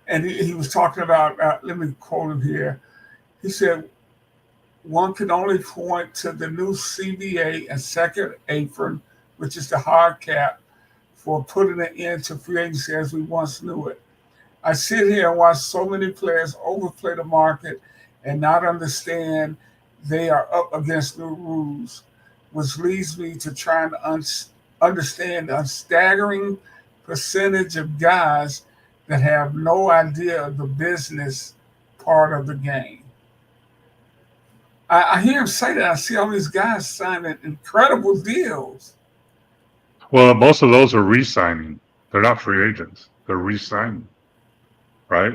And he was talking about, let me quote him here. He said, one can only point to the new CBA and second apron, which is the hard cap, for putting an end to free agency as we once knew it. I sit here and watch so many players overplay the market and not understand they are up against new rules, which leads me to trying to understand a staggering percentage of guys that have no idea of the business part of the game. I hear him say that. I see all these guys signing incredible deals. Well, most of those are re-signing. They're not free agents. They're re-signing, right?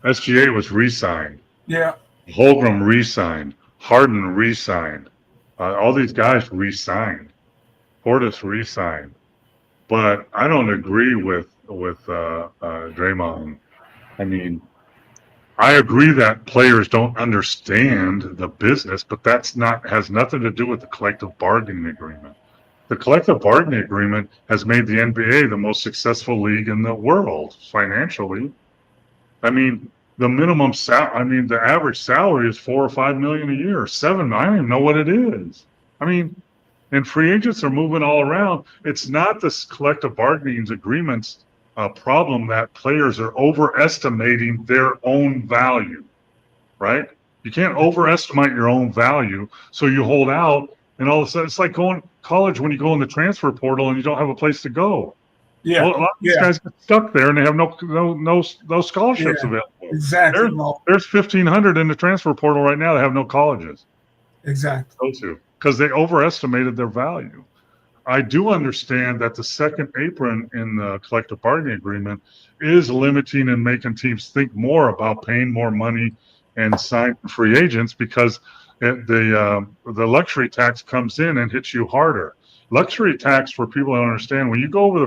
SGA was re-signed. Yeah. Holmgren re-signed. Harden re-signed. All these guys re-signed. Portis re-signed. But I don't agree with Draymond. I mean, I agree that players don't understand the business, but has nothing to do with the collective bargaining agreement. The collective bargaining agreement has made the NBA the most successful league in the world financially. I mean, the average salary is $4 or $5 million a year, $7. I don't even know what it is. I mean, and free agents are moving all around. It's not this collective bargaining agreements problem that players are overestimating their own value, right? You can't overestimate your own value, so you hold out, and all of a sudden it's like going to college when you go in the transfer portal and you don't have a place to go. Yeah, well, a lot of these guys get stuck there and they have no scholarships available. Exactly. There's 1,500 in the transfer portal right now that have no colleges. Exactly. Because they overestimated their value. I do understand that the second apron in the collective bargaining agreement is limiting and making teams think more about paying more money and signing free agents because the luxury tax comes in and hits you harder. Luxury tax, for people to understand, when you go over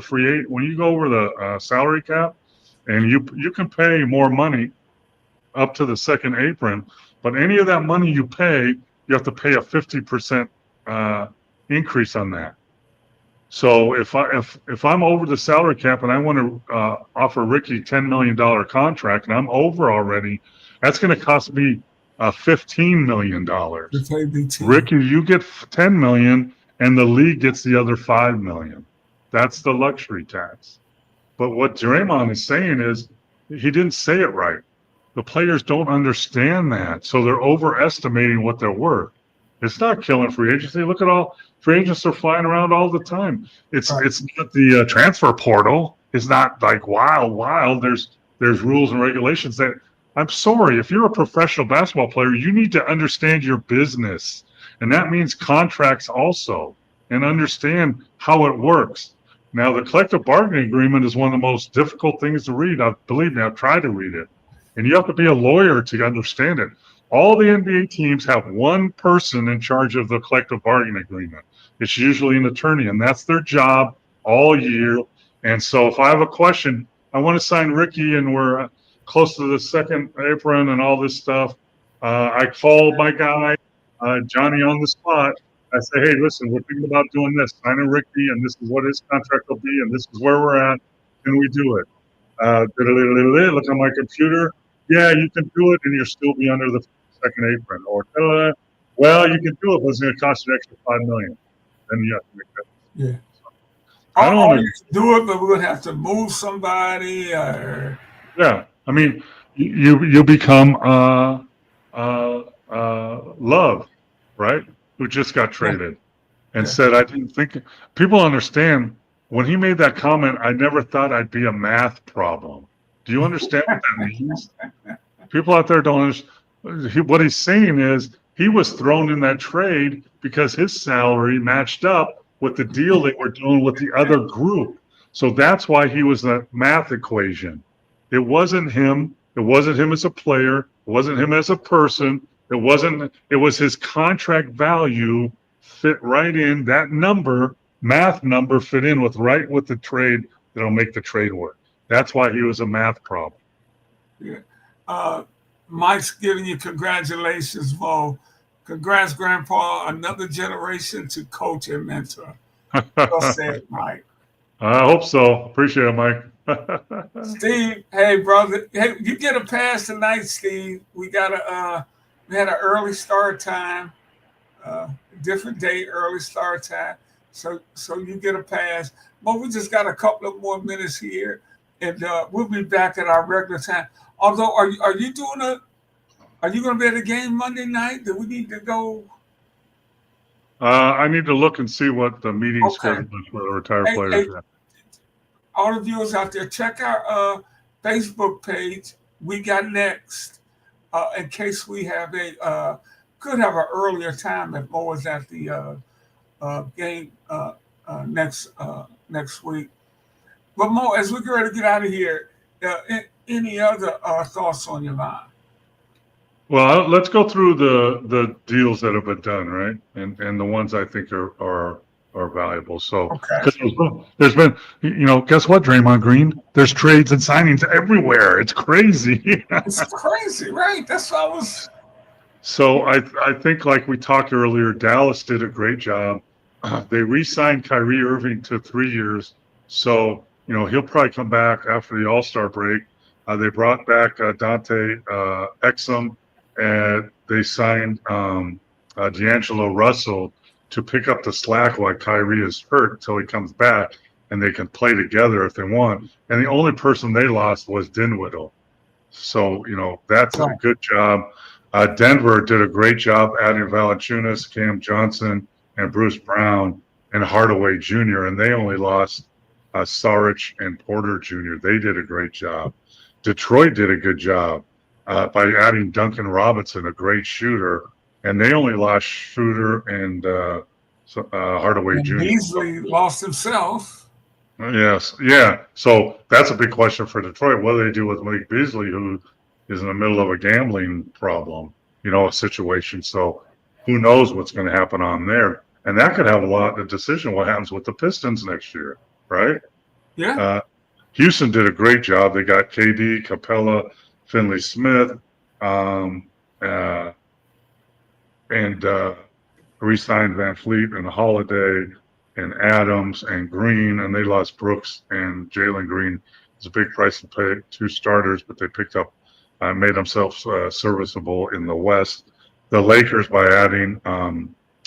the salary cap, and you can pay more money up to the second apron, but any of that money you pay, you have to pay a 50% increase on that. So if I'm over the salary cap and I want to offer Rickey $10 million contract and I'm over already, that's going to cost me $15 million. Rickey, you get $10 million and the league gets the other $5 million. That's the luxury tax. But what Draymond is saying is he didn't say it right. The players don't understand that, so they're overestimating what they're worth. It's not killing free agency. Look at all free agents are flying around all the time. It's Right. it's not the transfer portal. It's not like wild. There's rules and regulations that I'm sorry. If you're a professional basketball player, you need to understand your business, and that means contracts also, and understand how it works. Now, the collective bargaining agreement is one of the most difficult things to read. Believe me, I've tried to read it, and you have to be a lawyer to understand it. All the NBA teams have one person in charge of the collective bargaining agreement. It's usually an attorney, and that's their job all year. And so if I have a question, I want to sign Rickey, and we're close to the second apron and all this stuff. I call my guy, Johnny, on the spot. I say, hey, listen, we're thinking about doing this. Sign a Rickey, and this is what his contract will be, and this is where we're at. Can we do it? Look on my computer. Yeah, you can do it, and you'll still be under the second apron. Or, well, you can do it, but it's going to cost you an extra $5 million. Then you have to make that. Yeah. I don't Or wanna- you can do it, but we're going to have to move somebody. Or Yeah, I mean, you become Love, right? Who just got traded and said, I didn't think people understand when he made that comment. I never thought I'd be a math problem. Do you understand what that means? People out there don't understand. What he's saying is he was thrown in that trade because his salary matched up with the deal they were doing with the other group. So that's why he was the math equation. It wasn't him. It wasn't him as a player. It wasn't him as a person. It was his contract value fit right in. That number, math number, fit in with the trade that'll make the trade work. That's why he was a math problem. Yeah. Mike's giving you congratulations, Mo. Congrats, Grandpa. Another generation to coach and mentor. Well said, Mike. I hope so. Appreciate it, Mike. Steve, hey, brother. Hey, you get a pass tonight, Steve. We had an early start time, different day, early start time. So you get a pass. But we just got a couple of more minutes here, and we'll be back at our regular time. Although, are you going to be at a game Monday night? Do we need to go? I need to look and see what the meeting schedule is for the retired players. Hey, all the viewers out there, check our Facebook page. We got next, in case we have could have an earlier time if Mo is at the game next week. But Mo, as we get ready to get out of here, any other thoughts on your mind? Well, let's go through the deals that have been done, right, and the ones I think are valuable. So, because there's been, guess what, Draymond Green? There's trades and signings everywhere. It's crazy. It's crazy, right? That's what I was. So I think, like we talked earlier, Dallas did a great job. They re-signed Kyrie Irving to 3 years, so he'll probably come back after the All-Star break. They brought back Dante Exum, and they signed D'Angelo Russell to pick up the slack while Kyrie is hurt until he comes back, and they can play together if they want. And the only person they lost was Dinwiddie. So, that's a good job. Denver did a great job adding Valanciunas, Cam Johnson, and Bruce Brown, and Hardaway Jr., and they only lost Saric and Porter Jr. They did a great job. Detroit did a good job by adding Duncan Robinson, a great shooter, and they only lost Schroeder and Hardaway Jr. Beasley lost himself. Yes, yeah. So that's a big question for Detroit. What do they do with Malik Beasley, who is in the middle of a gambling problem, a situation? So who knows what's going to happen on there? And that could have a lot of decision what happens with the Pistons next year, right? Yeah. Houston did a great job. They got KD, Capella, Finley Smith, and re-signed Van Fleet and Holiday and Adams and Green, and they lost Brooks and Jalen Green. It's a big price to pay, 2 starters, but they picked up, made themselves serviceable in the West. The Lakers, by adding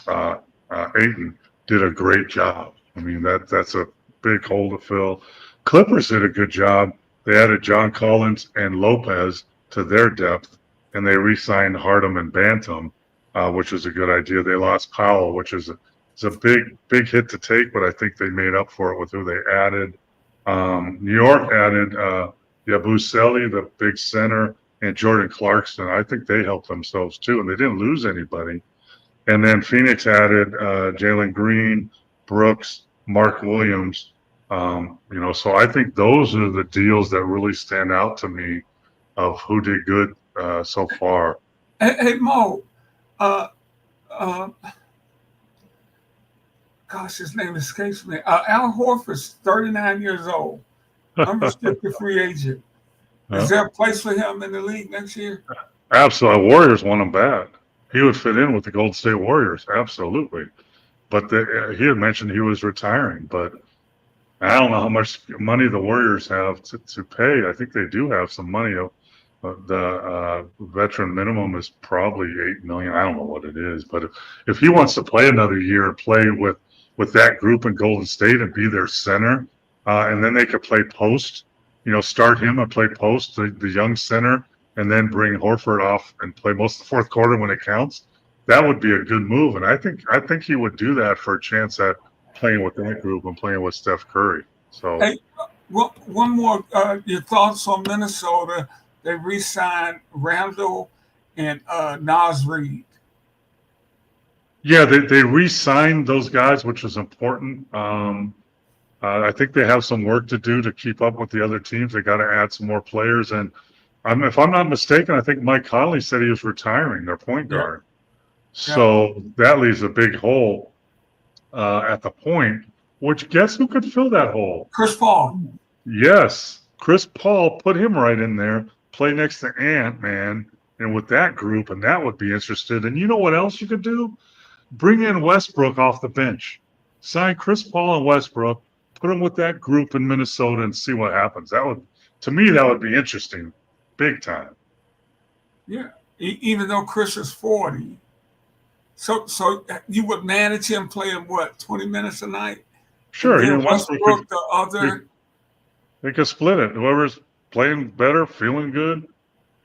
Ayton, did a great job. I mean, that's a big hole to fill. Clippers did a good job. They added John Collins and Lopez to their depth, and they re-signed Harden and Bantam. which was a good idea. They lost Powell, which is a big hit to take, but I think they made up for it with who they added. New York added Yabusele, the big center, and Jordan Clarkson. I think they helped themselves too, and they didn't lose anybody. And then Phoenix added Jalen Green, Brooks, Mark Williams. So I think those are the deals that really stand out to me of who did good so far. Hey Mo, gosh, his name escapes me. Al Horford's 39 years old, unrestricted free agent. Is there a place for him in the league next year? Absolutely. Warriors want him bad. He would fit in with the Golden State Warriors, absolutely. But he had mentioned he was retiring, but I don't know how much money the Warriors have to pay. I think they do have some money. The veteran minimum is probably $8 million. I don't know what it is, but if he wants to play another year and play with that group in Golden State and be their center, and then they could play post, start him and play post, the young center, and then bring Horford off and play most of the fourth quarter when it counts. That would be a good move, and I think he would do that for a chance at playing with that group and playing with Steph Curry. So, hey, one more. Your thoughts on Minnesota? They re-signed Randall and Naz Reid. Yeah, they re-signed those guys, which is important. I think they have some work to do to keep up with the other teams. They got to add some more players, and if I'm not mistaken, I think Mike Conley said he was retiring, their point guard. So that leaves a big hole at the point, which guess who could fill that hole? Chris Paul. Yes, Chris Paul, put him right in there, play next to Ant-Man, and with that group, and that would be interested. And you know what else you could do? Bring in Westbrook off the bench. Sign Chris Paul and Westbrook, put them with that group in Minnesota and see what happens. To me, that would be interesting, big time. Yeah, even though Chris is 40. So you would manage him playing, 20 minutes a night? Sure. And Westbrook, the other. They could split it. Whoever's playing better, feeling good,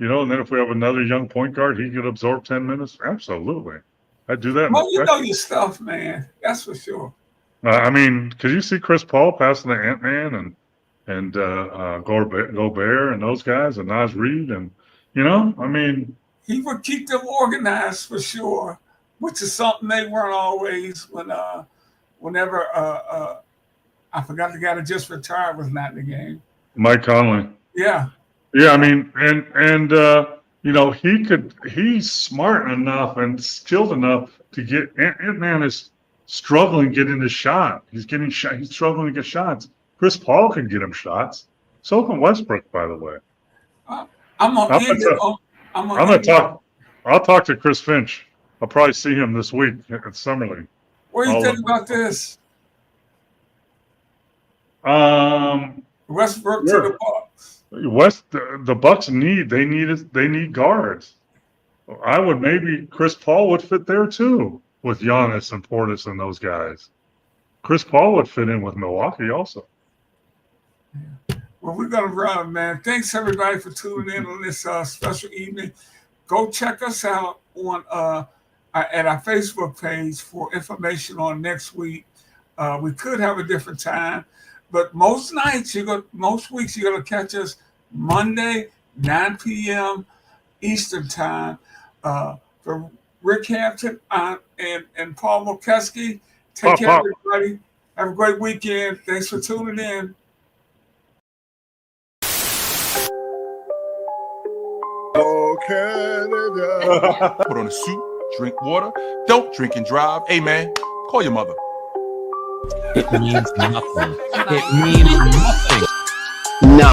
and then if we have another young point guard, he could absorb 10 minutes. Absolutely. I'd do that. Well, you know your stuff, man. That's for sure. Could you see Chris Paul passing to Ant-Man and Gobert and those guys and Naz Reid and, He would keep them organized for sure, which is something they weren't always whenever I forgot the guy that just retired was not in the game. Mike Conley. Yeah. Yeah, he's smart enough and skilled enough to get Ant-Man is struggling getting his shot. He's struggling to get shots. Chris Paul can get him shots. So can Westbrook, by the way. I'll talk to Chris Finch. I'll probably see him this week at Summer League. What do you think about this? Westbrook to the Bucks. The Bucks need guards. I would maybe Chris Paul would fit there too with Giannis and Portis and those guys. Chris Paul would fit in with Milwaukee also. Well, we're gonna run, man. Thanks everybody for tuning in on this special evening. Go check us out on at our Facebook page for information on next week. We could have a different time, but most weeks you're gonna catch us Monday, 9 p.m. Eastern time. For Rickey Hampton and Paul Mokeski, take care, everybody. Have a great weekend. Thanks for tuning in. Oh, Canada. Put on a suit, drink water, don't drink and drive. Hey, man, call your mother. It means nothing. It means nothing. No.